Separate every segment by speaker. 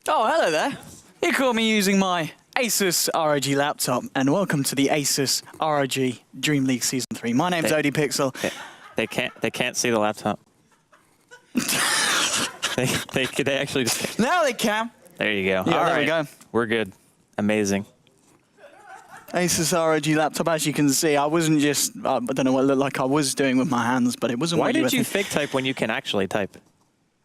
Speaker 1: Oh, hello there. You caught me using my Asus ROG laptop, and welcome to the Asus ROG DreamLeague Season 3. My name's Pixel.
Speaker 2: They can't see the laptop. they actually just...
Speaker 1: Now they can.
Speaker 2: There you go.
Speaker 1: Yeah,
Speaker 2: All
Speaker 1: there
Speaker 2: right.
Speaker 1: we go.
Speaker 2: We're good. Amazing.
Speaker 1: Asus ROG laptop, as you can see, I wasn't just, I don't know what it looked like I was doing with my hands, but it wasn't
Speaker 2: Why
Speaker 1: what you
Speaker 2: did
Speaker 1: were
Speaker 2: you
Speaker 1: thinking.
Speaker 2: fake type when you can actually type?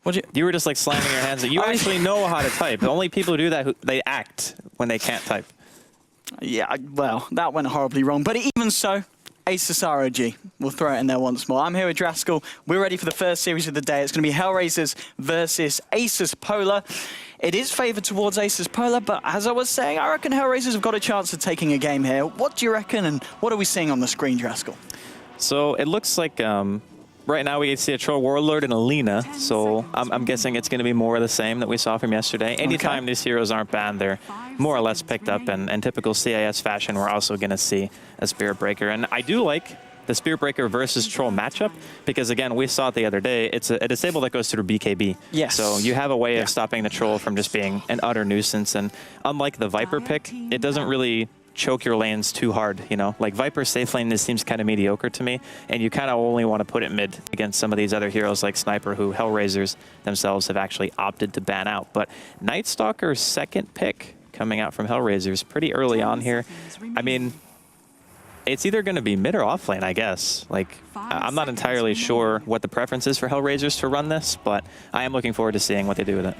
Speaker 1: What'd
Speaker 2: You were just like slamming your hands. You actually know how to type. The only people who do that, they act when they can't type.
Speaker 1: Yeah, well, that went horribly wrong. But even so, Asus ROG. We'll throw it in there once more. I'm here with Draskell. We're ready for the first series of the day. It's going to be Hellraisers versus Asus.Polar. It is favored towards Asus.Polar, but as I was saying, I reckon Hellraisers have got a chance of taking a game here. What do you reckon, and what are we seeing on the screen, Draskell?
Speaker 2: So it looks like right now we see a Troll Warlord and a Lina, so I'm guessing it's going to be more of the same that we saw from yesterday. Anytime these heroes aren't banned, they're more or less picked up, and in typical CIS fashion, we're also going to see a Spirit Breaker. And I do like the Spirit Breaker versus Troll matchup, because again, we saw it the other day, it's a disable that goes through BKB.
Speaker 1: Yes.
Speaker 2: So you have a way of stopping the Troll from just being an utter nuisance, and unlike the Viper pick, it doesn't really choke your lanes too hard, you know? Like Viper's safe lane, this seems kind of mediocre to me, and you kind of only want to put it mid against some of these other heroes like Sniper, who Hellraisers themselves have actually opted to ban out. But Night Stalker's second pick coming out from Hellraisers pretty early on here. I mean, it's either going to be mid or off lane, I guess. Like, I'm not entirely sure what the preference is for Hellraisers to run this, but I am looking forward to seeing what they do with it.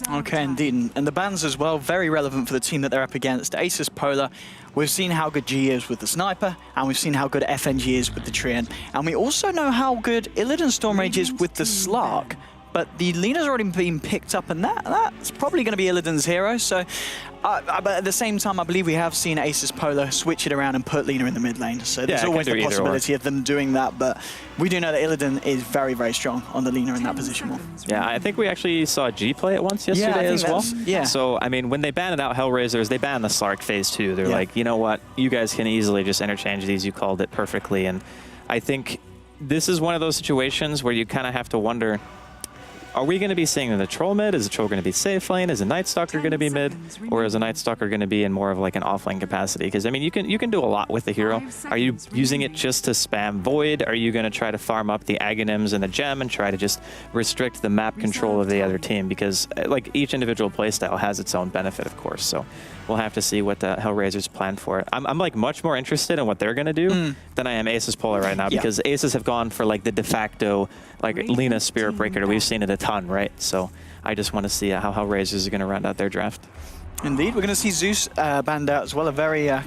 Speaker 1: Okay, indeed. And the bans as well, very relevant for the team that they're up against. Asus.Polar, we've seen how good G is with the Sniper, and we've seen how good FNG is with the Treant. And we also know how good Illidan Stormrage is with the Slark. But the Lina's already been picked up, and that's probably going to be Illidan's hero. So, but at the same time, I believe we have seen Asus.Polar switch it around and put Lina in the mid lane. So there's always the possibility of them doing that. But we do know that Illidan is very, very strong on the Lina in that position.
Speaker 2: Yeah, I think we actually saw G play it once yesterday as well.
Speaker 1: Yeah.
Speaker 2: So, I mean, when they banned out Hellraisers, they banned the Slark phase too. They're like, you know what? You guys can easily just interchange these. You called it perfectly. And I think this is one of those situations where you kind of have to wonder, are we going to be seeing the Troll mid? Is the Troll going to be safe lane? Is a Night Stalker going to be mid? Or is a Night Stalker going to be in more of like an offlane capacity? Because, I mean, you can do a lot with the hero. Are you using it just to spam Void? Are you going to try to farm up the Aghanims and the Gem and try to just restrict the map control of the other team? Because, like, each individual playstyle has its own benefit, of course. So we'll have to see what the Hellraisers plan for it. I'm like, much more interested in what they're going to do than I am Asus.Polar right now, because Asus have gone for, like, the de facto, like, Lina Spirit Breaker that we've seen it a ton, right? So I just want to see how Hellraisers are going to round out their draft.
Speaker 1: Indeed, we're going to see Zeus banned out as well. A very, I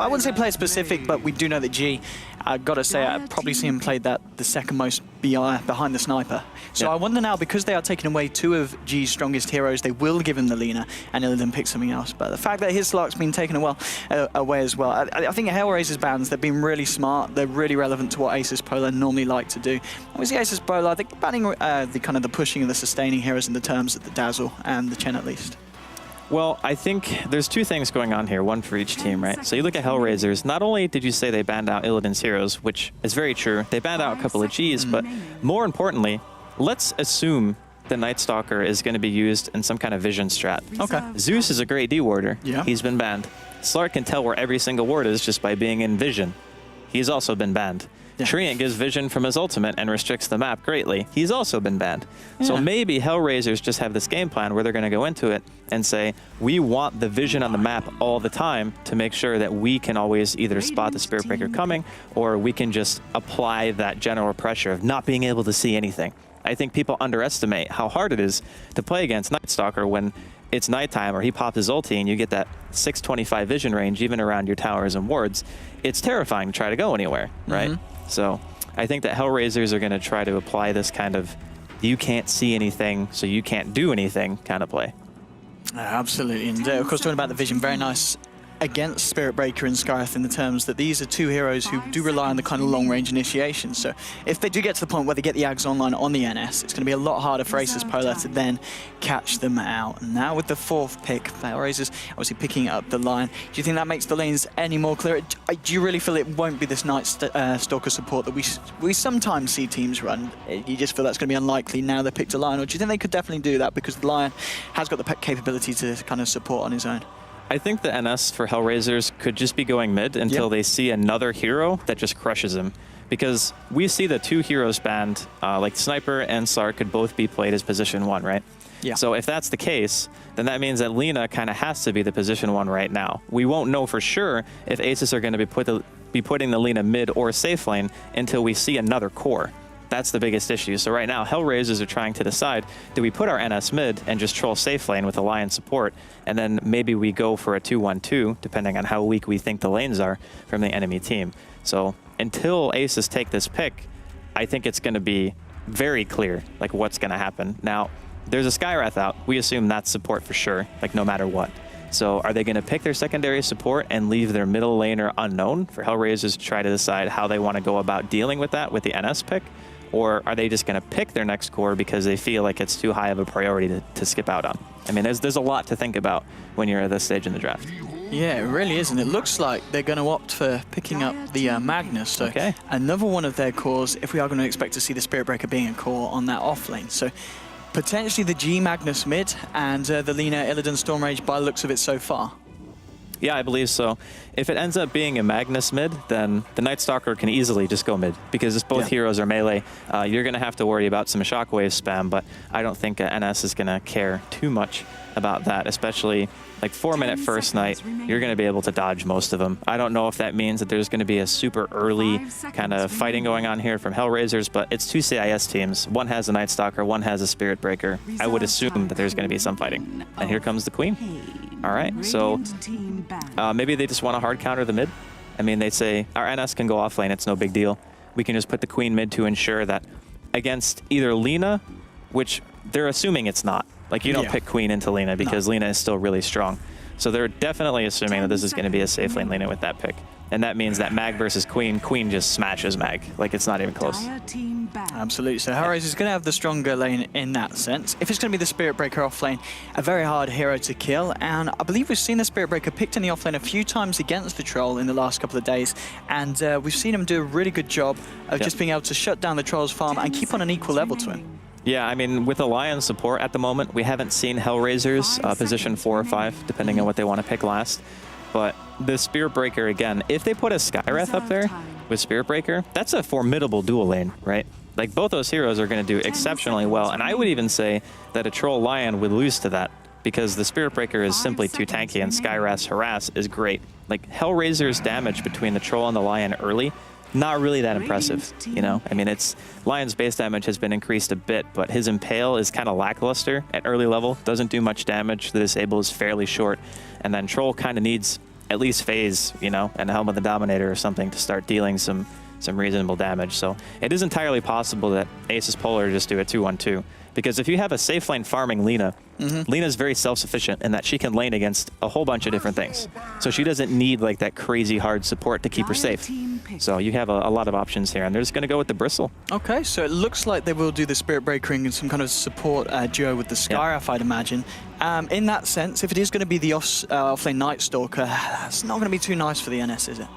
Speaker 1: wouldn't say player specific, but we do know that G, I've got to say, I've probably seen him play that the second most behind the Sniper. So I wonder now, because they are taking away two of G's strongest heroes, they will give him the Lina and Illidan pick something else. But the fact that his Slark's been taken away as well, I think Hellraisers bans, they've been really smart. They're really relevant to what Asus.Polar normally like to do. Obviously, Asus.Polar, I think banning the kind of the pushing and the sustaining heroes in the terms of the Dazzle and the Chen at least.
Speaker 2: Well, I think there's two things going on here, one for each team, right? So you look at Hellraisers, not only did you say they banned out Illidan's heroes, which is very true, they banned out a couple of Gs, but more importantly, let's assume the Night Stalker is going to be used in some kind of vision strat.
Speaker 1: Okay.
Speaker 2: Zeus is a great D-warder.
Speaker 1: Yeah.
Speaker 2: He's been banned. Slark can tell where every single ward is just by being in vision. He's also been banned. Yeah. Treant gives vision from his ultimate and restricts the map greatly. He's also been banned. Yeah. So maybe Hellraisers just have this game plan where they're going to go into it and say, we want the vision on the map all the time to make sure that we can always either spot the Spirit Breaker coming, or we can just apply that general pressure of not being able to see anything. I think people underestimate how hard it is to play against Night Stalker when it's nighttime or he pops his ulti and you get that 625 vision range even around your towers and wards. It's terrifying to try to go anywhere, right? So I think that Hellraisers are going to try to apply this kind of you can't see anything, so you can't do anything kind of play.
Speaker 1: Absolutely. And of course, talking about the vision, very nice against Spirit Breaker and Skyreth in the terms that these are two heroes who do rely on the kind of long-range initiation. So if they do get to the point where they get the Ags online on the NS, it's going to be a lot harder for Asus.Polar to then catch them out. And now with the 4th pick, Hellraisers obviously picking up the line. Do you think that makes the lanes any more clear? Do you really feel it won't be this Night Stalker support that we sometimes see teams run? You just feel that's going to be unlikely now they picked a Lion, or do you think they could definitely do that because the Lion has got the capability to kind of support on his own?
Speaker 2: I think the NS for Hellraisers could just be going mid until they see another hero that just crushes him. Because we see the 2 heroes banned, like Sniper and Slark could both be played as position 1, right? Yeah. So if that's the case, then that means that Lina kind of has to be the position 1 right now. We won't know for sure if Asus are going to be putting the Lina mid or safe lane until we see another core. That's the biggest issue. So right now, Hellraisers are trying to decide, do we put our NS mid and just troll safe lane with Alliance support, and then maybe we go for a 2-1-2, depending on how weak we think the lanes are from the enemy team. So until Asus take this pick, I think it's going to be very clear like what's going to happen. Now, there's a Skyreth out. We assume that's support for sure, like no matter what. So are they going to pick their secondary support and leave their middle laner unknown for Hellraisers to try to decide how they want to go about dealing with that with the NS pick? Or are they just going to pick their next core because they feel like it's too high of a priority to skip out on? I mean, there's a lot to think about when you're at this stage in the draft.
Speaker 1: Yeah, it really is, and it looks like they're going to opt for picking up the Magnus. So another one of their cores, if we are going to expect to see the Spirit Breaker being a core on that off lane. So potentially the G Magnus mid and the Lina Illidan Stormrage by the looks of it so far.
Speaker 2: Yeah, I believe so. If it ends up being a Magnus mid, then the Night Stalker can easily just go mid because if both heroes are melee, you're going to have to worry about some shockwave spam, but I don't think NS is going to care too much about that, especially like 4-minute first night, you're going to be able to dodge most of them. I don't know if that means that there's going to be a super early kind of fighting going on here from Hellraisers, but it's 2 CIS teams. One has a Night Stalker, one has a Spirit Breaker. I would assume that there's going to be some fighting. And here comes the Queen. All right, so maybe they just want to hard counter the mid. I mean, they say, our NS can go off lane, it's no big deal. We can just put the Queen mid to ensure that against either Lina, which they're assuming it's not. Like, you don't pick Queen into Lina because Lina is still really strong. So they're definitely assuming that this is going to be a safe lane Lina with that pick. And that means that Mag versus Queen, Queen just smashes Mag. Like, it's not even close.
Speaker 1: Absolutely. So Hellraisers is going to have the stronger lane in that sense. If it's going to be the Spirit Breaker off lane, a very hard hero to kill. And I believe we've seen the Spirit Breaker picked in the off lane a few times against the Troll in the last couple of days. And we've seen him do a really good job of just being able to shut down the Troll's farm and keep on an equal level to him.
Speaker 2: Yeah, I mean, with Alliance support at the moment, we haven't seen Hellraisers position 4 or 5, depending on what they want to pick last. But the Spirit Breaker, again, if they put a Skyreth up there with Spirit Breaker, that's a formidable dual lane, right? Like, both those heroes are going to do exceptionally well. And I would even say that a Troll Lion would lose to that because the Spirit Breaker is simply too tanky and Skyreth's Harass is great. Like, Hellraiser's damage between the Troll and the Lion early, not really that impressive, you know? I mean, Lion's base damage has been increased a bit, but his Impale is kind of lackluster at early level, doesn't do much damage, the disable is fairly short, and then Troll kind of needs at least phase, you know, and Helm of the Dominator or something to start dealing some reasonable damage. So it is entirely possible that Asus.Polar just do a 2-1-2. Because if you have a safe lane farming Lina, Lina is very self-sufficient in that she can lane against a whole bunch of different things. So she doesn't need like that crazy hard support to keep her safe. So you have a lot of options here, and they're just going to go with the Bristle.
Speaker 1: Okay, so it looks like they will do the Spirit Breaker and some kind of support duo with the Skyreth, I'd imagine. In that sense, if it is going to be the offlane Night Stalker, that's not going to be too nice for the NS, is it?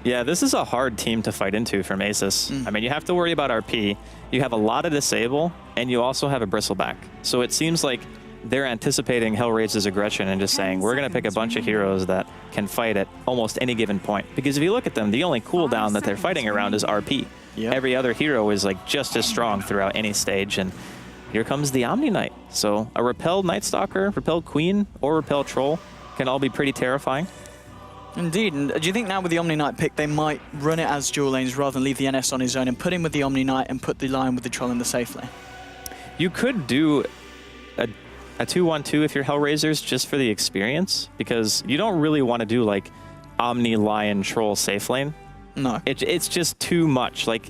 Speaker 2: Yeah, this is a hard team to fight into from Asus. I mean, you have to worry about RP, you have a lot of disable, and you also have a Bristleback. So it seems like they're anticipating Hellraiser's aggression and just saying, we're going to pick a bunch of heroes that can fight at almost any given point. Because if you look at them, the only cooldown that they're fighting around is RP. Every other hero is like just as strong throughout any stage, and here comes the Omni Knight. So a repelled Night Stalker, repelled Queen, or repelled Troll can all be pretty terrifying.
Speaker 1: Indeed, and do you think now with the Omni Knight pick, they might run it as dual lanes rather than leave the NS on his own and put him with the Omni Knight and put the Lion with the Troll in the safe lane?
Speaker 2: You could do a 2-1-2 if you're Hellraisers just for the experience, because you don't really want to do like Omni, Lion, Troll safe lane.
Speaker 1: No.
Speaker 2: It's just too much. Like,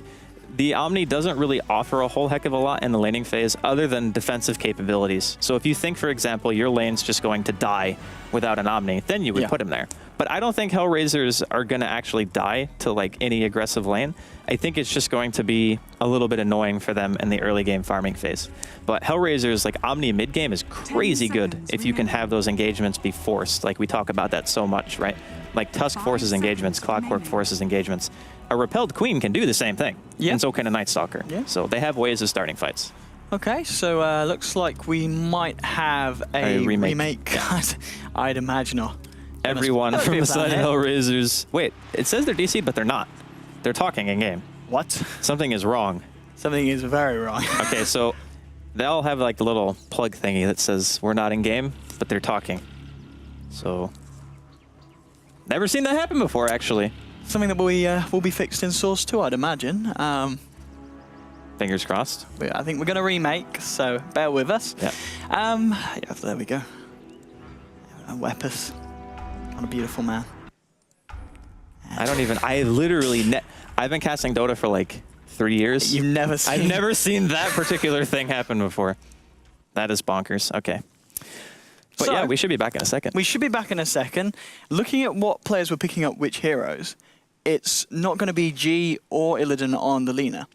Speaker 2: the Omni doesn't really offer a whole heck of a lot in the laning phase other than defensive capabilities. So if you think, for example, your lane's just going to die without an Omni, then you would put him there. But I don't think Hellraisers are going to actually die to like any aggressive lane. I think it's just going to be a little bit annoying for them in the early game farming phase. But Hellraisers, like Omni mid game is crazy good if you can have those engagements be forced. Like we talk about that so much, right? Like Tusk forces engagements, Clockwork forces engagements. A Repelled Queen can do the same thing, and so can a Night Stalker. So they have ways of starting fights.
Speaker 1: Okay, so looks like we might have a remake. I'd imagine.
Speaker 2: Everyone from the side of Hellraisers. Wait, it says they're DC, but they're not. They're talking in game.
Speaker 1: What?
Speaker 2: Something is wrong.
Speaker 1: Something is very wrong.
Speaker 2: Okay, so they all have like the little plug thingy that says we're not in game, but they're talking. So never seen that happen before, actually.
Speaker 1: Something that will be fixed in Source 2, I'd imagine.
Speaker 2: Fingers crossed.
Speaker 1: I think we're going to remake, so bear with us.
Speaker 2: Yeah.
Speaker 1: Yeah, there we go. Weapons. What a beautiful man.
Speaker 2: I literally, I've been casting Dota for like 3 years.
Speaker 1: You've never seen...
Speaker 2: I've never seen that particular thing happen before. That is bonkers. Okay. But so, yeah, we should be back in a second.
Speaker 1: We should be back in a second. Looking at what players were picking up which heroes, it's not going to be G or Illidan on the Lina.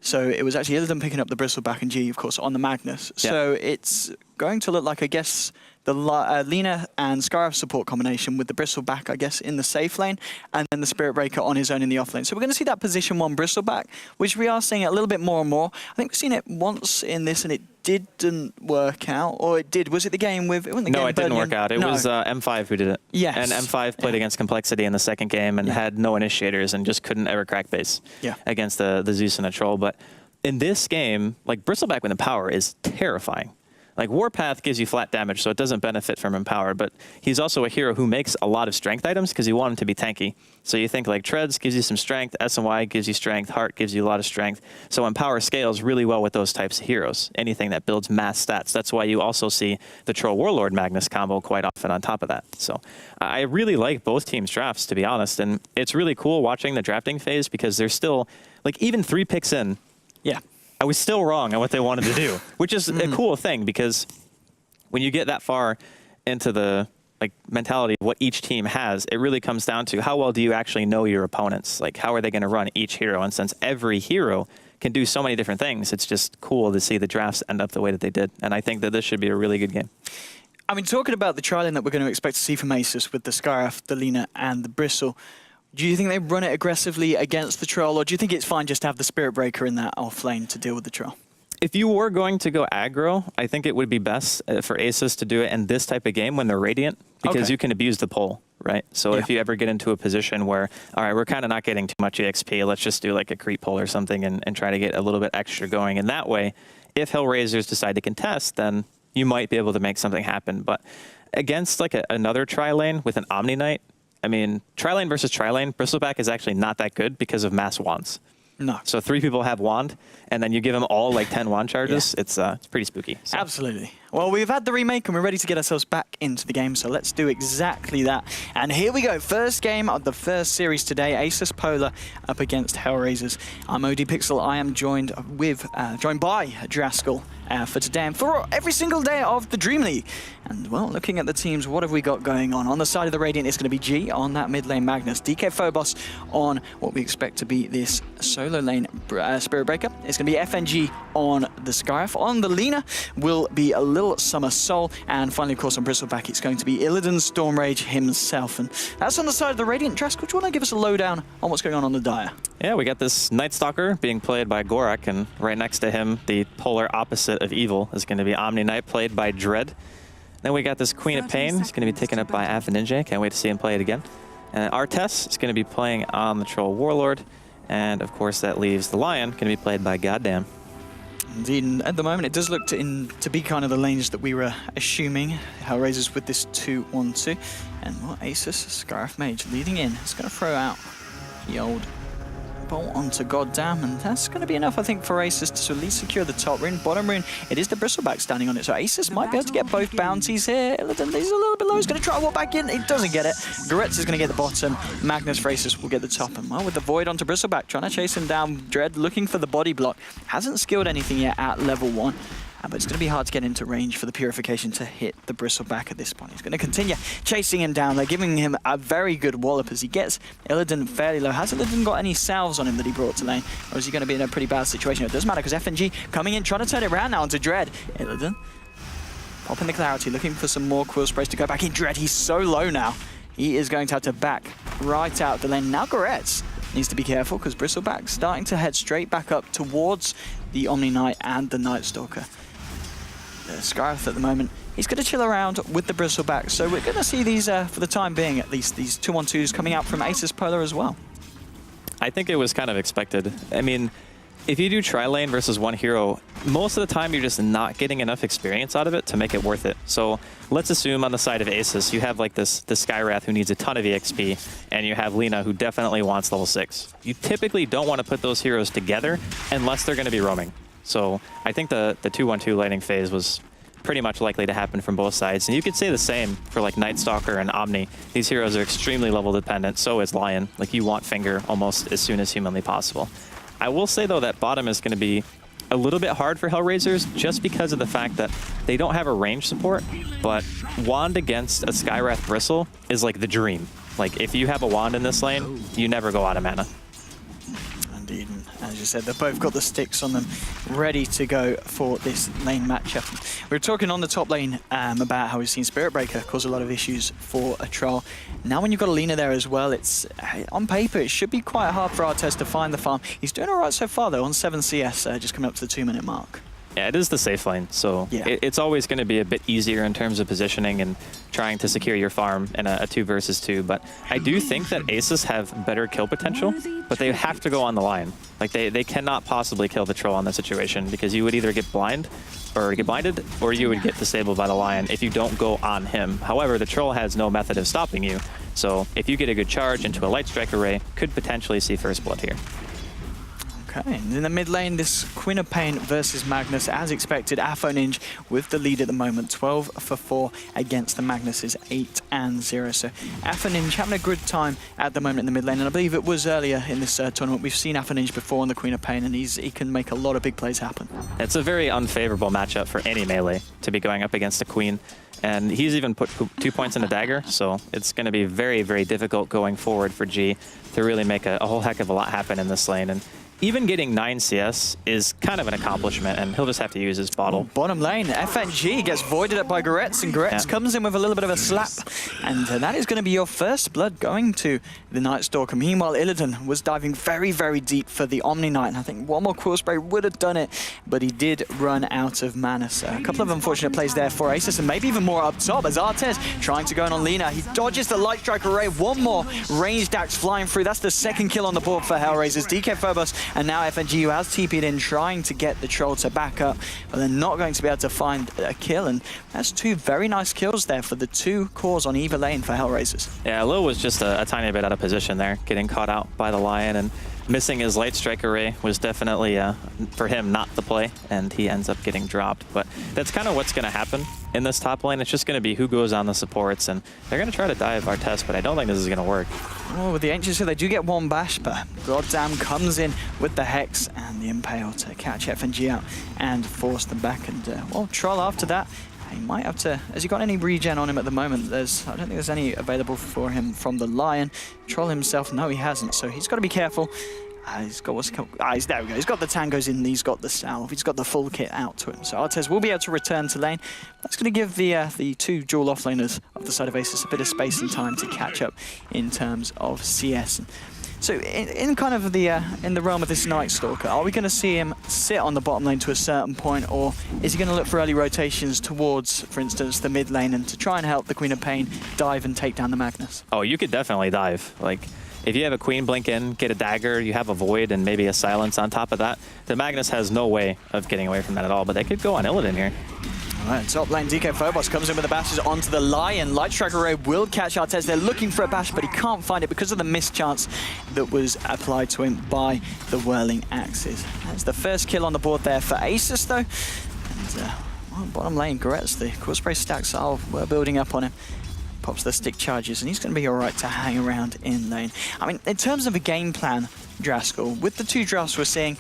Speaker 1: So it was actually Illidan picking up the Bristleback and G, of course, on the Magnus. Yeah. So it's going to look like, I guess, the Lina and Scarif support combination with the Bristleback, I guess, in the safe lane, and then the Spirit Breaker on his own in the off lane. So we're going to see that position 1 Bristleback, which we are seeing a little bit more and more. I think we've seen it once in this, and it didn't work out. Or it did. Was it the game with... It
Speaker 2: no, it didn't work out. It was M5 who did it.
Speaker 1: Yes.
Speaker 2: And M5 played against Complexity in the second game and had no initiators and just couldn't ever crack base against the Zeus and a Troll. But in this game, like, Bristleback with Empower is terrifying. Like, Warpath gives you flat damage, so it doesn't benefit from Empower, but he's also a hero who makes a lot of strength items because you want him to be tanky. So you think, like, Treads gives you some strength, SNY gives you strength, Heart gives you a lot of strength. So Empower scales really well with those types of heroes, anything that builds mass stats. That's why you also see the Troll Warlord Magnus combo quite often on top of that. So I really like both teams' drafts, to be honest, and it's really cool watching the drafting phase because there's still, like, even 3 picks in, I was still wrong on what they wanted to do, which is a cool thing because when you get that far into the mentality of what each team has, it really comes down to how well do you actually know your opponents? Like, how are they going to run each hero? And since every hero can do so many different things, it's just cool to see the drafts end up the way that they did. And I think that this should be a really good game.
Speaker 1: I mean, talking about the trialing that we're going to expect to see from Asus with the Scarif, the Lina, and the Bristle, do you think they run it aggressively against the Troll, or do you think it's fine just to have the Spirit Breaker in that off lane to deal with the Troll?
Speaker 2: If you were going to go aggro, I think it would be best for Asus to do it in this type of game when they're Radiant, because you can abuse the pull, right? So if you ever get into a position where, all right, we're kind of not getting too much EXP, let's just do like a creep pull or something and try to get a little bit extra going. And that way, if Hellraisers decide to contest, then you might be able to make something happen. But against like another tri-lane with an Omni Knight, I mean, tri-lane versus tri-lane, Bristleback is actually not that good because of mass wands.
Speaker 1: No.
Speaker 2: So 3 people have wand, and then you give them all like 10 wand charges. It's pretty spooky. So.
Speaker 1: Absolutely. Well, we've had the remake, and we're ready to get ourselves back into the game, so let's do exactly that. And here we go. First game of the first series today, Asus.Polar up against Hellraisers. I'm OD Pixel. I am joined by Draskell for today and for every single day of the DreamLeague. And, well, looking at the teams, what have we got going on? On the side of the Radiant, it's going to be G on that mid lane Magnus. DK Phobos on what we expect to be this solo lane Spirit Breaker. It's going to be FNG on the Scarif. On the Lina will be a little Summer Soul. And finally, of course, on Bristleback, it's going to be Illidan Stormrage himself. And that's on the side of the Radiant. Draskell, do you want to give us a lowdown on what's going on the Dire?
Speaker 2: Yeah, we got this Night Stalker being played by Gorak, and right next to him, the polar opposite of evil is going to be Omni Knight played by Dread. Then we got this Queen of Pain. It's going to be taken up by Ninja. Can't wait to see him play it again. And Artes is going to be playing on the Troll Warlord. And of course, that leaves the Lion, going to be played by Goddamn.
Speaker 1: Indeed, at the moment, it does look to be kind of the lanes that we were assuming. Hellraisers with this 2-1-2. And Asus, Scarif Mage leading in. It's going to throw out the old bolt onto Goddamn, and that's going to be enough, I think, for Asus to at least secure the top rune. Bottom rune, it is the Bristleback standing on it, so Asus might be able to get both bounties here. Illidan, he's a little bit low. He's going to try to walk back in. He doesn't get it. Goretz is going to get the bottom. Magnus for Asus will get the top. And, well, with the Void onto Bristleback, trying to chase him down. Dread looking for the body block. Hasn't skilled anything yet at level 1. but it's going to be hard to get into range for the Purification to hit the Bristleback at this point. He's going to continue chasing him down. They're giving him a very good wallop as he gets Illidan fairly low. Has Illidan got any salves on him that he brought to lane, or is he going to be in a pretty bad situation? It doesn't matter because FNG coming in, trying to turn it around now onto Dread. Illidan popping the clarity, looking for some more quill sprays to go back in. Dread, he's so low now. He is going to have to back right out the lane. Now Goretz needs to be careful because Bristleback starting to head straight back up towards the Omni Knight and the Night Stalker. Skyreth at the moment, he's going to chill around with the Bristleback. So we're going to see these, for the time being at least, these 2-on-2s coming out from Asus.Polar as well.
Speaker 2: I think it was kind of expected. I mean, if you do tri-lane versus one hero, most of the time you're just not getting enough experience out of it to make it worth it. So let's assume on the side of Asus, you have like this Skywrath who needs a ton of EXP, and you have Lina who definitely wants level 6. You typically don't want to put those heroes together unless they're going to be roaming. So I think the 2-1-2 laning phase was pretty much likely to happen from both sides. And you could say the same for like Night Stalker and Omni. These heroes are extremely level dependent, so is Lion. Like you want Finger almost as soon as humanly possible. I will say though that bottom is going to be a little bit hard for Hellraisers just because of the fact that they don't have a range support, but Wand against a Skywrath Bristle is like the dream. Like if you have a Wand in this lane, you never go out of mana.
Speaker 1: Indeed, and as you said, they've both got the sticks on them ready to go for this lane matchup. We were talking on the top lane about how we've seen Spirit Breaker cause a lot of issues for a troll. Now when you've got Lina there as well, it's on paper it should be quite hard for Artez to find the farm. He's doing alright so far though on 7 CS, just coming up to the 2-minute mark.
Speaker 2: Yeah, it is the safe lane, so
Speaker 1: yeah.
Speaker 2: It's always going to be a bit easier in terms of positioning and trying to secure your farm in a 2 versus 2. But I do think that Aces have better kill potential, but they have to go on the line. Like they cannot possibly kill the troll in this situation because you would either get blinded or you would get disabled by the Lion if you don't go on him. However, the troll has no method of stopping you, so if you get a good charge into a Light Strike array, could potentially see first blood here.
Speaker 1: Okay, and in the mid lane, this Queen of Pain versus Magnus, as expected. Afoninj with the lead at the moment, 12 for 4 against the Magnuses, 8-0. So Afoninj having a good time at the moment in the mid lane, and I believe it was earlier in this tournament. We've seen Afoninj before on the Queen of Pain, and he can make a lot of big plays happen.
Speaker 2: It's a very unfavorable matchup for any melee to be going up against a Queen. And he's even put 2 points in a dagger, so it's going to be very, very difficult going forward for G to really make a whole heck of a lot happen in this lane. And even getting 9 CS is kind of an accomplishment, and he'll just have to use his bottle.
Speaker 1: Bottom lane, FNG gets voided up by Goretz, and Goretz comes in with a little bit of a slap. And that is going to be your first blood going to the Night Stalker. Meanwhile, Illidan was diving very, very deep for the Omni Knight, and I think one more Quill Spray would have done it, but he did run out of mana. So a couple of unfortunate plays there for Asus, and maybe even more up top as Artez trying to go in on Lina. He dodges the Light Strike array. One more ranged axe flying through. That's the second kill on the board for Hellraisers. DK Phobos and now FNG, who has TP'd in, trying to get the troll to back up, but they're not going to be able to find a kill, and that's 2 very nice kills there for the 2 cores on either lane for Hellraisers.
Speaker 2: Yeah, Lil was just a tiny bit out of position there, getting caught out by the Lion, and missing his Light Strike array was definitely, for him, not the play, and he ends up getting dropped. But that's kind of what's going to happen in this top lane. It's just going to be who goes on the supports, and they're going to try to dive Artez, but I don't think this is going to work.
Speaker 1: Oh, with the Ancients here, they do get 1 bash, but Goddamn comes in with the Hex and the Impale to catch FNG out and force them back. And, well, Troll after that, he might have to... Has he got any regen on him at the moment? I don't think there's any available for him from the Lion. Troll himself, no, he hasn't, so he's got to be careful. He's got what's called... there we go. He's got the tangos in, he's got the salve, he's got the full kit out to him. So Artez will be able to return to lane. That's going to give the 2 dual offlaners of the side of Asus a bit of space and time to catch up in terms of CS. So in kind of the in the realm of this Night Stalker, are we going to see him sit on the bottom lane to a certain point, or is he going to look for early rotations towards, for instance, the mid lane, and to try and help the Queen of Pain dive and take down the Magnus?
Speaker 2: Oh, you could definitely dive. Like, if you have a Queen blink in, get a dagger, you have a Void and maybe a Silence on top of that, the Magnus has no way of getting away from that at all, but they could go on Illidan here.
Speaker 1: Alright, top lane, DK Phobos comes in with the bashes onto the Lion. Light Strike array will catch Artez. They're looking for a bash, but he can't find it because of the mischance that was applied to him by the whirling axes. That's the first kill on the board there for Asus, though. And, well, bottom lane, Goretz, the Quill Spray stacks were building up on him. Pops the stick charges, and he's going to be alright to hang around in lane. I mean, in terms of a game plan, Draskell, with the 2 drafts we're seeing,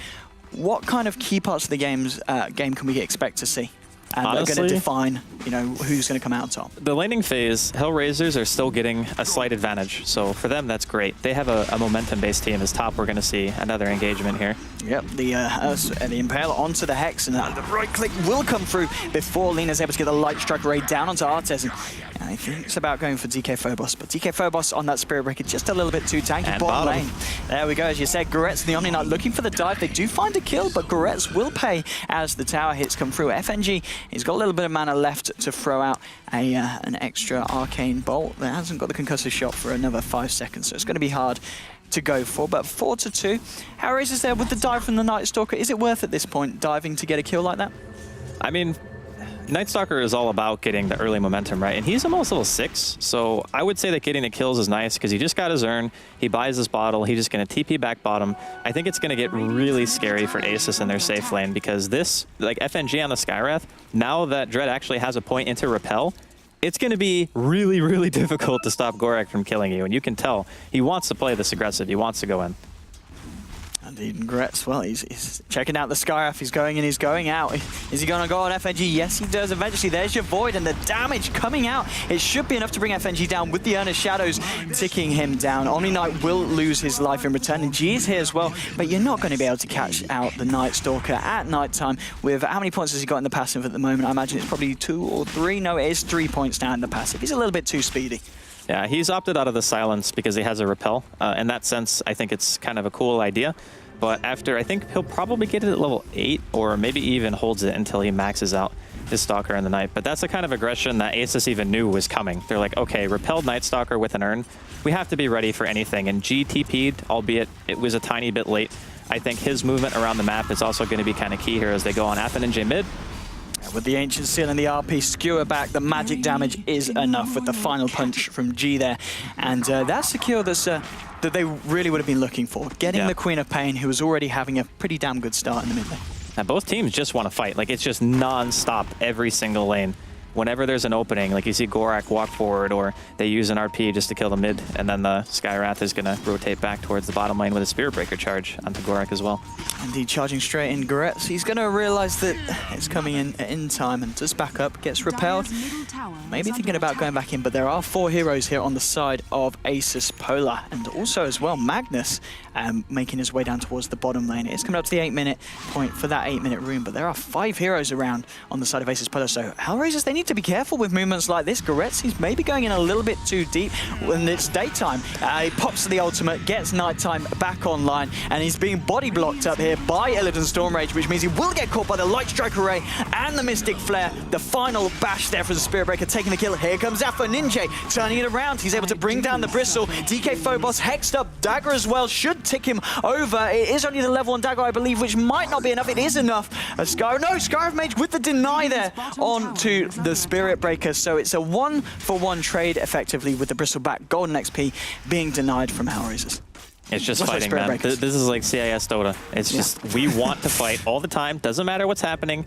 Speaker 1: what kind of key parts of the game can we expect to see? And they're going to define, you know, who's going to come out top.
Speaker 2: The laning phase, Hellraisers are still getting a slight advantage. So for them, that's great. They have a momentum-based team. As top, we're going to see another engagement here.
Speaker 1: Yep, the Impale onto the Hex, and the right click will come through before Lena's able to get the Light Strike Ray down onto Artes. And I think it's about going for DK Phobos, but DK Phobos on that Spirit Breaker just a little bit too tanky.
Speaker 2: And
Speaker 1: bottom lane. There we go, as you said, Goretz and the Omni Knight looking for the dive. They do find a kill, but Goretz will pay as the tower hits come through. FNG, he's got a little bit of mana left to throw out an extra Arcane Bolt. That hasn't got the concussive shot for another 5 seconds, so it's going to be hard to go for, but 4-2. Hellraisers there with the dive from the Night Stalker. Is it worth at this point diving to get a kill like that?
Speaker 2: I mean, Night Stalker is all about getting the early momentum, right? And he's almost level 6, so I would say that getting the kills is nice because he just got his urn, he buys his bottle, he's just going to TP back bottom. I think it's going to get really scary for Asus in their safe lane because this, like FNG on the Skywrath, now that Dread actually has a point into Repel, it's going to be really, really difficult to stop Gorak from killing you. And you can tell he wants to play this aggressive. He wants to go in.
Speaker 1: Indeed, Goretz, well, he's checking out the Skywrath. He's going in, he's going out. Is he going to go on FNG? Yes, he does. Eventually, there's your Void, and the damage coming out. It should be enough to bring FNG down with the Earnest Shadows ticking him down. Omni Knight will lose his life in return, and G is here as well. But you're not going to be able to catch out the Night Stalker at night time. With how many points has he got in the passive at the moment? I imagine it's probably 2 or 3. No, it is 3 points now in the passive. He's a little bit too speedy.
Speaker 2: Yeah, he's opted out of the silence because he has a Repel. In that sense, I think it's kind of a cool idea. But after, I think he'll probably get it at level 8, or maybe even holds it until he maxes out his Stalker in the night. But that's the kind of aggression that Asus even knew was coming. They're like, okay, repelled Night Stalker with an urn. We have to be ready for anything. And G TP'd, albeit it was a tiny bit late. I think his movement around the map is also going to be kind of key here as they go on Appen and J mid.
Speaker 1: With the Ancient Seal and the RP skewer back, the magic damage is enough with the final punch from G there. And that's the kill that they really would have been looking for. Getting the Queen of Pain, who was already having a pretty damn good start in the mid lane.
Speaker 2: And both teams just want to fight. Like, it's just non-stop every single lane. Whenever there's an opening, like you see Gorak walk forward, or they use an RP just to kill the mid, and then the Skywrath is going to rotate back towards the bottom lane with a Spirit Breaker charge onto Gorak as well.
Speaker 1: Indeed, charging straight in Goretz. He's going to realize that it's coming in time and does back up, gets repelled. Maybe thinking about going back in, but there are 4 heroes here on the side of Asus.Polar, and also as well Magnus making his way down towards the bottom lane. It's coming up to the 8-minute point for that 8-minute rune, but there are 5 heroes around on the side of Asus.Polar, so Hellraisers, they need to be careful with movements like this. Goretz, he's maybe going in a little bit too deep when it's daytime. He pops the ultimate, gets nighttime back online, and he's being body blocked up here by Illidan Stormrage, which means he will get caught by the Light Strike Array and the Mystic Flare. The final bash there for the Spirit Breaker, taking the kill. Here comes Afo Ninja, turning it around. He's able to bring down the Bristle. DK Phobos hexed up. Dagger as well should tick him over. It is only the level 1 Dagger, I believe, which might not be enough. It is enough. Scarif Mage with the deny there onto the Spirit Breaker. So it's a 1-for-1 trade effectively, with the Bristle back. Golden XP being denied from Hellraisers.
Speaker 2: It's just fighting, man. This is like CIS Dota. It's just, we want to fight all the time. Doesn't matter what's happening.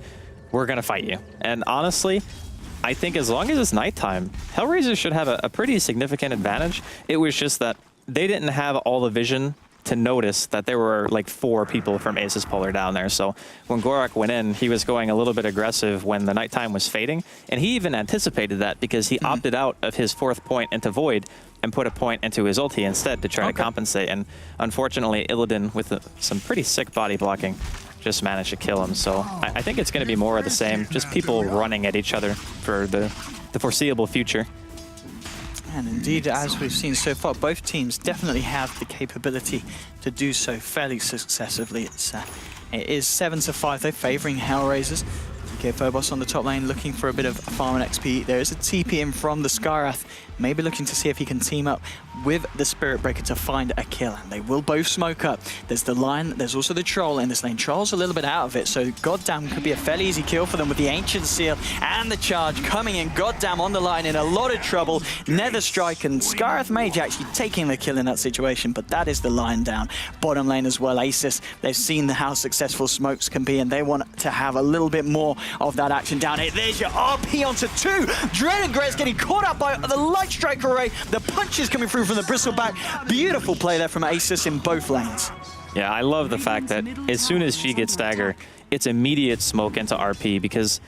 Speaker 2: We're going to fight you. And honestly, I think as long as it's nighttime, Hellraisers should have a pretty significant advantage. It was just that they didn't have all the vision to notice that there were like 4 people from Asus.Polar down there. So when Gorak went in, he was going a little bit aggressive when the nighttime was fading. And he even anticipated that because he opted out of his 4th point into Void and put a point into his ulti instead to try to compensate. And unfortunately, Illidan, with some pretty sick body blocking, just managed to kill him. So I think it's going to be more of the same, just people running at each other for the foreseeable future.
Speaker 1: And indeed, as we've seen so far, both teams definitely have the capability to do so fairly successively. It is 7-5, though, favouring Hellraisers. DK Phobos on the top lane looking for a bit of farm and XP. There is a TP in from the Skywrath, maybe looking to see if he can team up with the Spirit Breaker to find a kill. And they will both smoke up. There's the Lion, there's also the Troll in this lane. Troll's a little bit out of it, so Goddamn could be a fairly easy kill for them with the Ancient Seal and the charge coming in. Goddamn on the line in a lot of trouble. Nether Strike and Skywrath Mage actually taking the kill in that situation, but that is the Lion down. Bottom lane as well, Asus, they've seen how successful smokes can be, and they want to have a little bit more of that action down here. There's your RP onto 2. Dread and Gretz getting caught up by the Light Strike Array. The punches coming through from the Bristleback. Beautiful play there from Asus in both lanes.
Speaker 2: Yeah, I love the fact that as soon as she gets dagger, it's immediate smoke into RP, because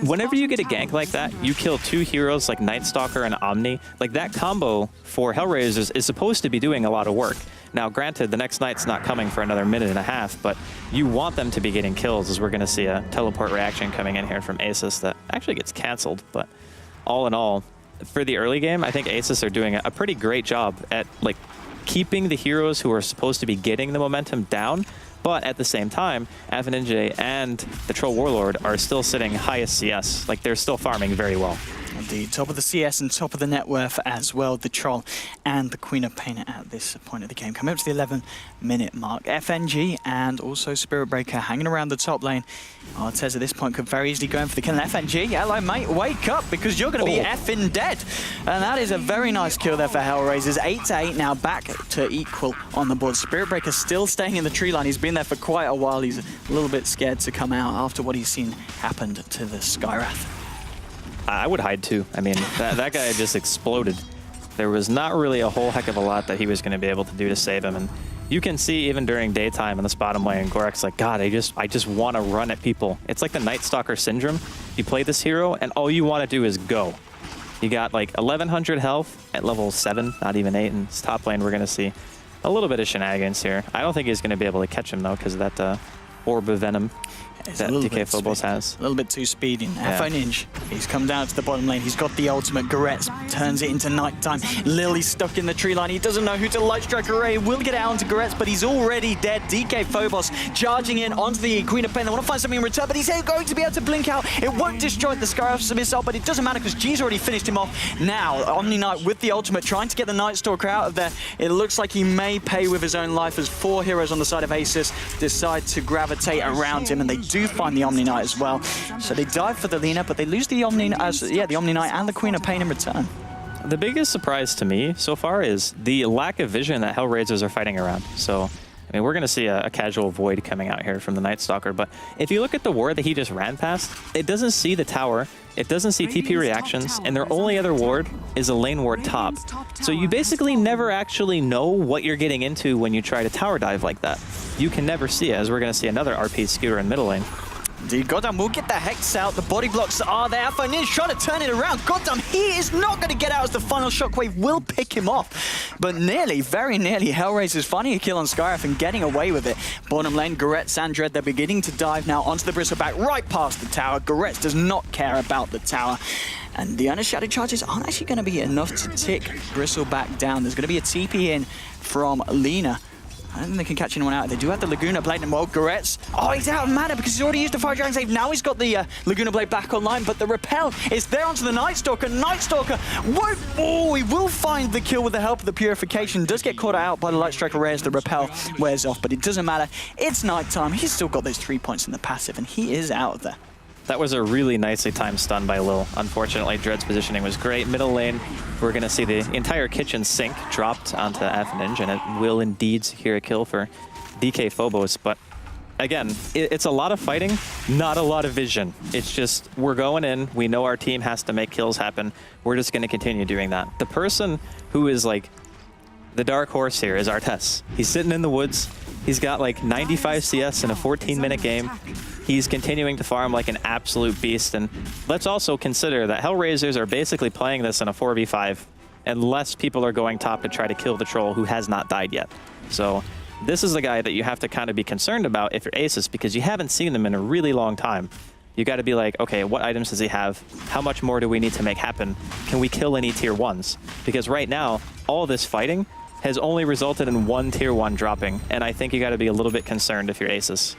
Speaker 2: whenever you get a gank like that, you kill 2 heroes like Night Stalker and Omni. Like, that combo for Hellraisers is supposed to be doing a lot of work. Now, granted, the next Knight's not coming for another minute and a half, but you want them to be getting kills, as we're going to see a teleport reaction coming in here from Asus that actually gets canceled. But all in all, for the early game, I think Asus are doing a pretty great job at like keeping the heroes who are supposed to be getting the momentum down. But at the same time, Avaninja and the Troll Warlord are still sitting highest CS. Like, they're still farming very well.
Speaker 1: Indeed, top of the CS and top of the net worth as well, the Troll and the Queen of Pain at this point of the game. Coming up to the 11-minute mark. FNG and also Spirit Breaker hanging around the top lane. Artez at this point could very easily go in for the kill. And FNG, hello mate, wake up, because you're going to be effing dead. And that is a very nice kill there for Hellraisers. 8-8 now, back to equal on the board. Spirit Breaker still staying in the tree line. He's been there for quite a while. He's a little bit scared to come out after what he's seen happened to the Skywrath.
Speaker 2: I would hide too. I mean, that guy just exploded. There was not really a whole heck of a lot that he was going to be able to do to save him. And you can see even during daytime in this bottom lane, Gorek's like, God, I just want to run at people. It's like the Night Stalker syndrome. You play this hero and all you want to do is go. You got like 1100 health at level 7, not even 8. In this top lane, we're going to see a little bit of shenanigans here. I don't think he's going to be able to catch him though, because of that orb of venom that DK Phobos has.
Speaker 1: A little bit too speedy. Ninja, he's come down to the bottom lane. He's got the ultimate. Goretz turns it into nighttime. Lily's stuck in the tree line. He doesn't know who to light strike array. Will get out onto Goretz, but he's already dead. DK Phobos charging in onto the Queen of Pain. They want to find something in return, but he's going to be able to blink out. It won't destroy the Skywrath's missile, but it doesn't matter because G's already finished him off. Now, Omni Knight with the ultimate, trying to get the Night Stalker out of there. It looks like he may pay with his own life as 4 heroes on the side of Asus decide to gravitate around him, and they do find the Omni Knight as well. So they dive for the Lina, but they lose the Omni Knight and the Queen of Pain in return.
Speaker 2: The biggest surprise to me so far is the lack of vision that Hellraisers are fighting around. So, I mean, we're going to see a casual void coming out here from the Night Stalker, but if you look at the ward that he just ran past, it doesn't see the tower, it doesn't see TP reactions, and their only other ward is a lane ward top. So you basically never actually know what you're getting into when you try to tower dive like that. You can never see it, as we're going to see another RP scooter in middle lane.
Speaker 1: Indeed, Goddamn will get the Hex out. The body blocks are there. Ninja trying to turn it around. Goddamn, he is not going to get out as the final shockwave will pick him off. But nearly, very nearly, Hellraisers finding a kill on Skywrath and getting away with it. Bottom lane, Goretz, Sandred, they're beginning to dive now onto the Bristleback, right past the tower. Goretz does not care about the tower. And the Unearthed charges aren't actually going to be enough to tick Bristleback down. There's going to be a TP in from Lina. I don't think they can catch anyone out. They do have the Laguna Blade, and well, Goretz, he's out of mana because he's already used the Fire Dragon save. Now he's got the Laguna Blade back online, but the repel is there onto the Night Stalker. Night Stalker won't, he will find the kill with the help of the Purification. Does get caught out by the Light Strike array as the repel wears off, but it doesn't matter. It's nighttime. He's still got those 3 points in the passive, and he is out of there.
Speaker 2: That was a really nicely timed stun by Lil. Unfortunately, Dread's positioning was great. Middle lane, we're going to see the entire kitchen sink dropped onto Avaninja, and it will indeed secure a kill for DK Phobos. But again, it's a lot of fighting, not a lot of vision. It's just, we're going in, we know our team has to make kills happen. We're just going to continue doing that. The person who is like the dark horse here is Artez. He's sitting in the woods. He's got like 95 CS in a 14-minute game. He's continuing to farm like an absolute beast. And let's also consider that Hellraisers are basically playing this in a 4v5 unless people are going top to try to kill the troll who has not died yet. So this is the guy that you have to kind of be concerned about if you're Asus, because you haven't seen them in a really long time. You got to be like, okay, what items does he have? How much more do we need to make happen? Can we kill any tier 1s? Because right now, all this fighting has only resulted in 1 tier 1 dropping, and I think you got to be a little bit concerned if you're Asus.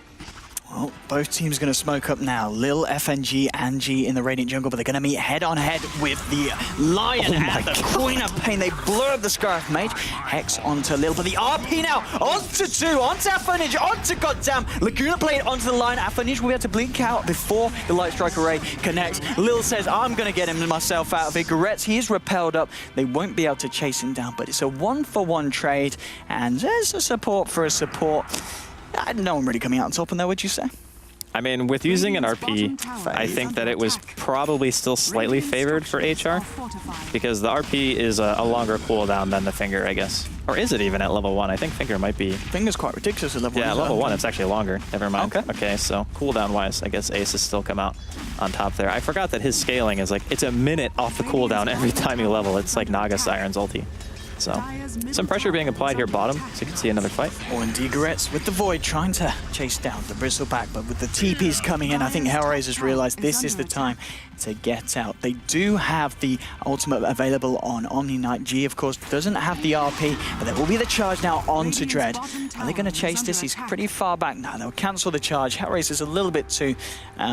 Speaker 1: Well, both teams going to smoke up now. Lil, FNG, and G in the Radiant Jungle, but they're going to meet head-on-head with the Lion and the Queen of Pain. They blow up the Skywrath Mage. Hex onto Lil, but the RP now onto 2, onto FNG, onto Goddamn Laguna Blade onto the line. FNG will be able to blink out before the Light Strike Array connects. Lil says, I'm going to get him myself out of it. Goretz, he is repelled up. They won't be able to chase him down, but it's a 1-for-1 trade, and there's a support for a support. No one really coming out on top in there, would you say?
Speaker 2: I mean, with using an RP, I think that it was probably still slightly favored for HR, because the RP is a longer cooldown than the Finger, I guess. Or is it even at level 1? I think Finger might be.
Speaker 1: Finger's quite ridiculous at level 1.
Speaker 2: Yeah, level 1, it's actually longer. Never mind.
Speaker 1: Okay.
Speaker 2: Okay, so cooldown-wise, I guess Ace has still come out on top there. I forgot that his scaling is like, it's a minute off the cooldown every time you level. It's like Naga Siren's ulti. So, some pressure being applied here bottom, so you can see another fight.
Speaker 1: Oh, and Goretz with the Void trying to chase down the Bristleback, but with the TPs coming in, I think Hellraisers realize this is the time to get out. They do have the ultimate available on Omni Knight. G, of course, doesn't have the RP, but there will be the charge now onto Dread. Are they going to chase this? He's pretty far back now. They'll cancel the charge. Hellraiser's a little bit too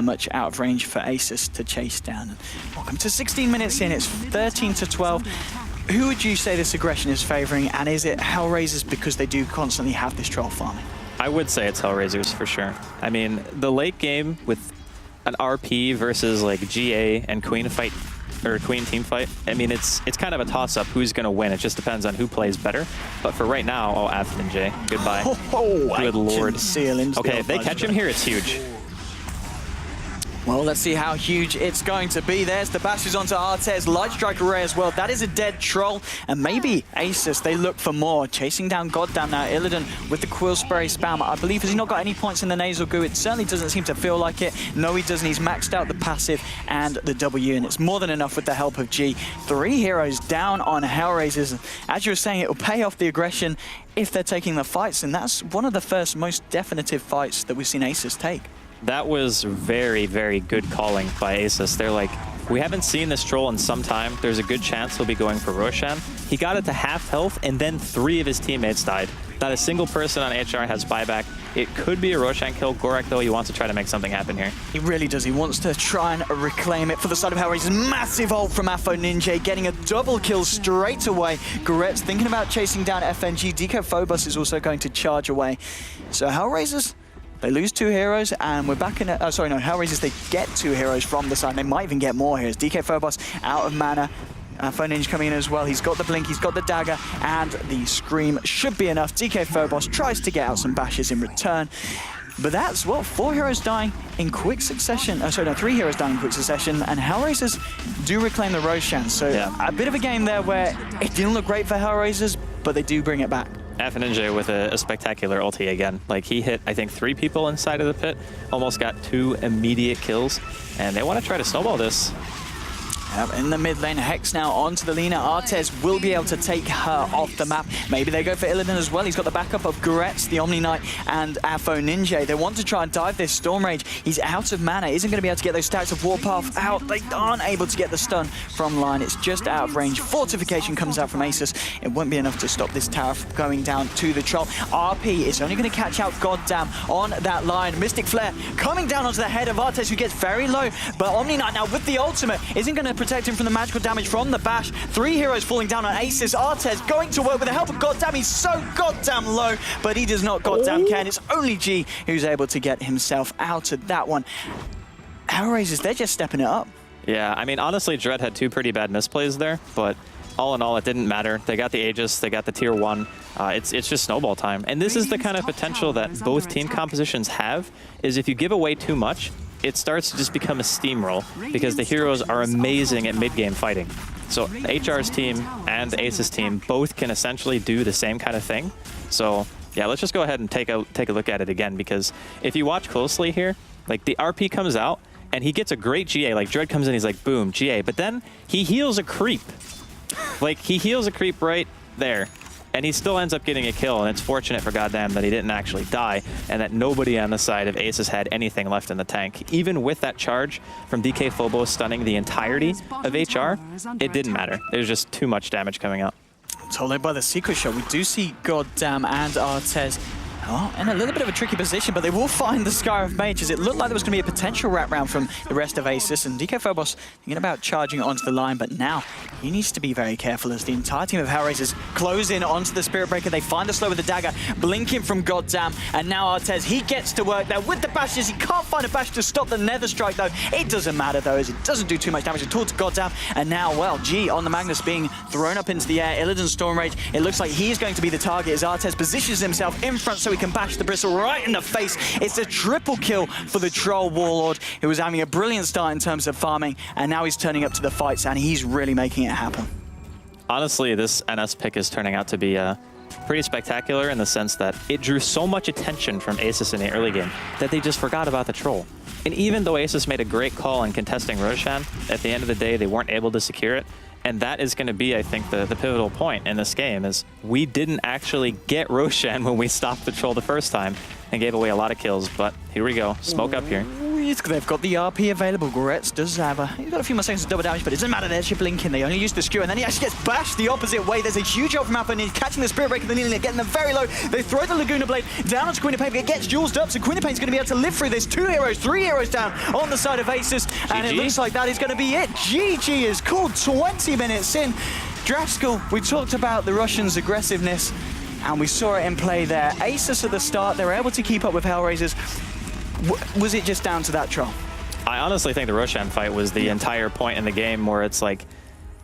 Speaker 1: much out of range for Asus to chase down. Welcome to 16 minutes in. It's 13-12. Who would you say this aggression is favoring, and is it Hellraisers because they do constantly have this troll farming?
Speaker 2: I would say it's Hellraisers for sure. I mean, the late game with an RP versus like GA and Queen fight, or Queen team fight, I mean, it's kind of a toss-up who's going to win. It just depends on who plays better. But for right now, oh, Ath and J, goodbye.
Speaker 1: Oh,
Speaker 2: good lord.
Speaker 1: Okay,
Speaker 2: if they catch him here, it's huge.
Speaker 1: Well, let's see how huge it's going to be. There's the bashes onto Artez, Light Strike Array as well. That is a dead troll. And maybe Asus, they look for more. Chasing down Goddamn now. Illidan with the Quill Spray spam. I believe, has he not got any points in the Nasal Goo? It certainly doesn't seem to feel like it. No, he doesn't. He's maxed out the passive and the W, and it's more than enough with the help of G. 3 heroes down on Hellraisers. As you were saying, it will pay off the aggression if they're taking the fights, and that's one of the first most definitive fights that we've seen Asus take.
Speaker 2: That was very, very good calling by Asus. They're like, we haven't seen this troll in some time. There's a good chance he'll be going for Roshan. He got it to half health, and then 3 of his teammates died. Not a single person on HR has buyback. It could be a Roshan kill. Gorak, though, he wants to try to make something happen here. He
Speaker 1: really does. He wants to try and reclaim it for the side of Hellraisers. Massive ult from Afo Ninja, getting a double kill straight away. Goretz thinking about chasing down FNG. Deco Phobos is also going to charge away. So Hellraisers, they lose 2 heroes, and we're back in a... sorry, no, Hellraisers, they get 2 heroes from the side. They might even get more heroes. DK Phobos out of mana. Phone Ninja coming in as well. He's got the Blink, he's got the Dagger, and the Scream should be enough. DK Phobos tries to get out some bashes in return. But that's, well, 4 heroes dying in quick succession. Sorry, no, 3 heroes dying in quick succession, and Hellraisers do reclaim the Roshan. So yeah, a bit of a game there where it didn't look great for Hellraisers, but they do bring it back.
Speaker 2: FNJ with a spectacular ulti again. Like, he hit, I think, 3 people inside of the pit, almost got 2 immediate kills, and they want to try to snowball this.
Speaker 1: In the mid lane, Hex now onto the Lina. Artez will be able to take her off the map. Maybe they go for Illidan as well. He's got the backup of Goretz, the Omni Knight, and Afo Ninja. They want to try and dive this Storm Rage. He's out of mana. Isn't going to be able to get those stacks of Warpath out. They aren't able to get the stun from line. It's just out of range. Fortification comes out from Asus. It won't be enough to stop this tower from going down to the troll. RP is only going to catch out Goddamn on that line. Mystic Flare coming down onto the head of Artez, who gets very low. But Omni Knight now with the ultimate isn't going to protect him from the magical damage from the bash. 3 heroes falling down on Asus. Artez going to work with the help of Goddamn. He's so goddamn low, but he does not goddamn care. It's only G who's able to get himself out of that one. Hellraisers, they're just stepping it up.
Speaker 2: Yeah, I mean, honestly, Dread had 2 pretty bad misplays there, but all in all, it didn't matter. They got the Aegis, they got the tier 1. It's just snowball time. And this is the kind of potential that both team compositions have, is if you give away too much, it starts to just become a steamroll, because the heroes are amazing at mid-game fighting. So HR's team and the Asus team both can essentially do the same kind of thing. So yeah, let's just go ahead and take a look at it again, because if you watch closely here, like the RP comes out and he gets a great GA. Like Dread comes in, he's like, boom, GA. But then he heals a creep. Like, he heals a creep right there. And he still ends up getting a kill, and it's fortunate for Goddamn that he didn't actually die, and that nobody on the side of Asus had anything left in the tank. Even with that charge from DK Phobos stunning the entirety of HR, it didn't matter. There's just too much damage coming out.
Speaker 1: Told by the Secret Shot, we do see Goddamn and Artez in a little bit of a tricky position, but they will find the Sky of Mages. It looked like there was going to be a potential wrap round from the rest of Asus, and DK Phobos thinking about charging onto the line, but now he needs to be very careful as the entire team of Hellraisers close in onto the Spirit Breaker. They find the slow with the dagger, blinking from Goddamn, and now Artez, he gets to work there with the bashes. He can't find a bash to stop the Nether Strike, though. It doesn't matter, though, as it doesn't do too much damage at all to Goddamn, and now, well, G on the Magnus being thrown up into the air. Illidan Storm Rage, it looks like he is going to be the target as Artez positions himself in front, so so he can bash the Bristle right in the face. It's a triple kill for the Troll Warlord, who was having a brilliant start in terms of farming, and now he's turning up to the fights, and he's really making it happen.
Speaker 2: Honestly, this NS pick is turning out to be pretty spectacular in the sense that it drew so much attention from Asus in the early game that they just forgot about the Troll. And even though Asus made a great call in contesting Roshan, at the end of the day, they weren't able to secure it. And that is going to be, I think, the pivotal point in this game is we didn't actually get Roshan when we stopped the Troll the first time and gave away a lot of kills. But here we go. Smoke up here.
Speaker 1: They've got the RP available. Goretz does have he's got a few more seconds of double damage, but it doesn't matter. They're blinking. They only use the skew, and then he actually gets bashed the opposite way. There's a huge ult from Alpha, and he's catching the Spirit Breaker, the Needle, getting them very low. They throw the Laguna Blade down onto Quinnipiac. It gets jeweled up, so Quinnipiac's going to be able to live through this. 2 heroes, 3 heroes down on the side of Asus, and it looks like that is going to be it. GG is called 20 minutes in. Draxkel, we talked about the Russians' aggressiveness, and we saw it in play there. Asus at the start, they were able to keep up with Hellraisers. Was it just down to that Troll?
Speaker 2: I honestly think the Roshan fight was the entire point in the game where it's like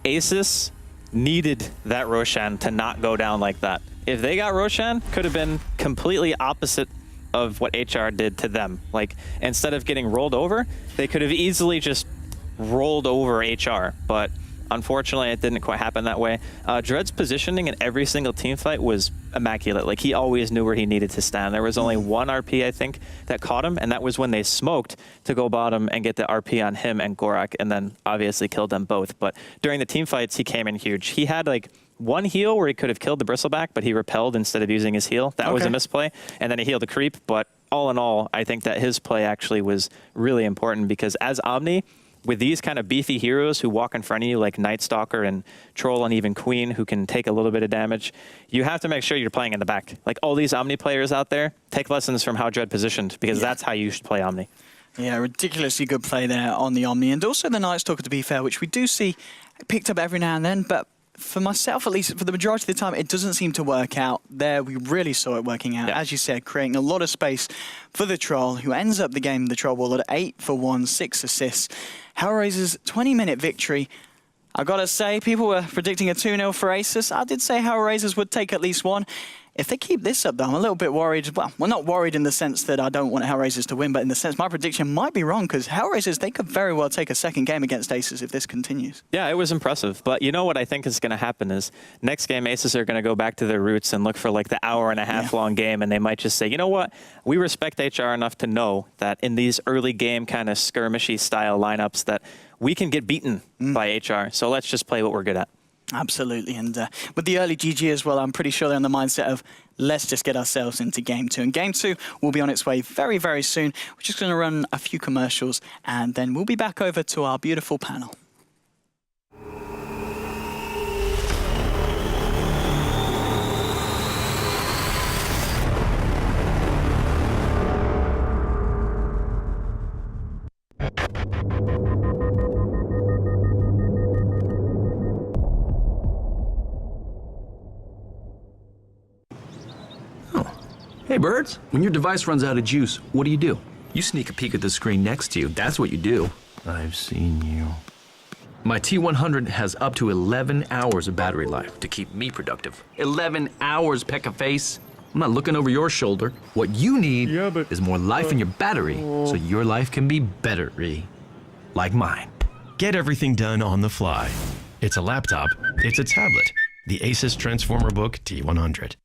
Speaker 2: Asus needed that Roshan to not go down like that. If they got Roshan, could have been completely opposite of what HR did to them. Like, instead of getting rolled over, they could have easily just rolled over HR, but unfortunately, it didn't quite happen that way. Dread's positioning in every single team fight was immaculate. Like, he always knew where he needed to stand. There was only one RP, I think, that caught him, and that was when they smoked to go bottom and get the RP on him and Gorak, and then obviously killed them both. But during the team fights, he came in huge. He had, like, one heal where he could have killed the Bristleback, but he repelled instead of using his heal. That was a misplay. And then he healed the creep. But all in all, I think that his play actually was really important because as Omni, with these kind of beefy heroes who walk in front of you like Night Stalker and Troll and even Queen who can take a little bit of damage, you have to make sure you're playing in the back. Like all these Omni players out there, take lessons from how Dread positioned because that's how you should play Omni.
Speaker 1: Yeah, ridiculously good play there on the Omni. And also the Night Stalker, to be fair, which we do see picked up every now and then, but for myself, at least for the majority of the time, it doesn't seem to work out. There, we really saw it working out, as you said, creating a lot of space for the Troll, who ends up the game, the Troll Warlord, 8 for 1, 6 assists. Hellraisers' 20-minute victory. I gotta say, people were predicting a 2-0 for Asus. I did say Hellraisers would take at least one. If they keep this up, though, I'm a little bit worried. Well, we're not worried in the sense that I don't want Hellraisers to win, but in the sense my prediction might be wrong because Hellraisers, they could very well take a second game against Asus if this continues. Yeah,
Speaker 2: it was impressive. But you know what I think is going to happen is next game, Asus are going to go back to their roots and look for like the hour-and-a-half long game, and they might just say, you know what, we respect HR enough to know that in these early game kind of skirmishy style lineups that we can get beaten by HR. So let's just play what we're good at.
Speaker 1: Absolutely, and with the early GG as well, I'm pretty sure they're on the mindset of let's just get ourselves into Game 2. And Game 2 will be on its way very, very soon. We're just going to run a few commercials, and then we'll be back over to our beautiful panel.
Speaker 3: Hey, birds. When your device runs out of juice, what do? You sneak a peek at the screen next to you. That's what you do. I've seen you. My T100 has up to 11 hours of battery life to keep me productive. 11 hours, Pekka face. I'm not looking over your shoulder. What you need is more life in your battery so your life can be better-y. Like mine.
Speaker 4: Get everything done on the fly. It's a laptop. It's a tablet. The Asus Transformer Book T100.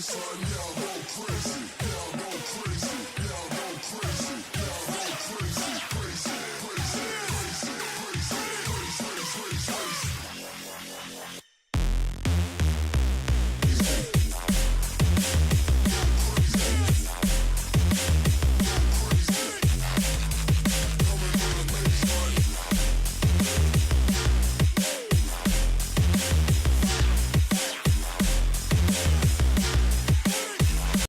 Speaker 5: baseline, yeah,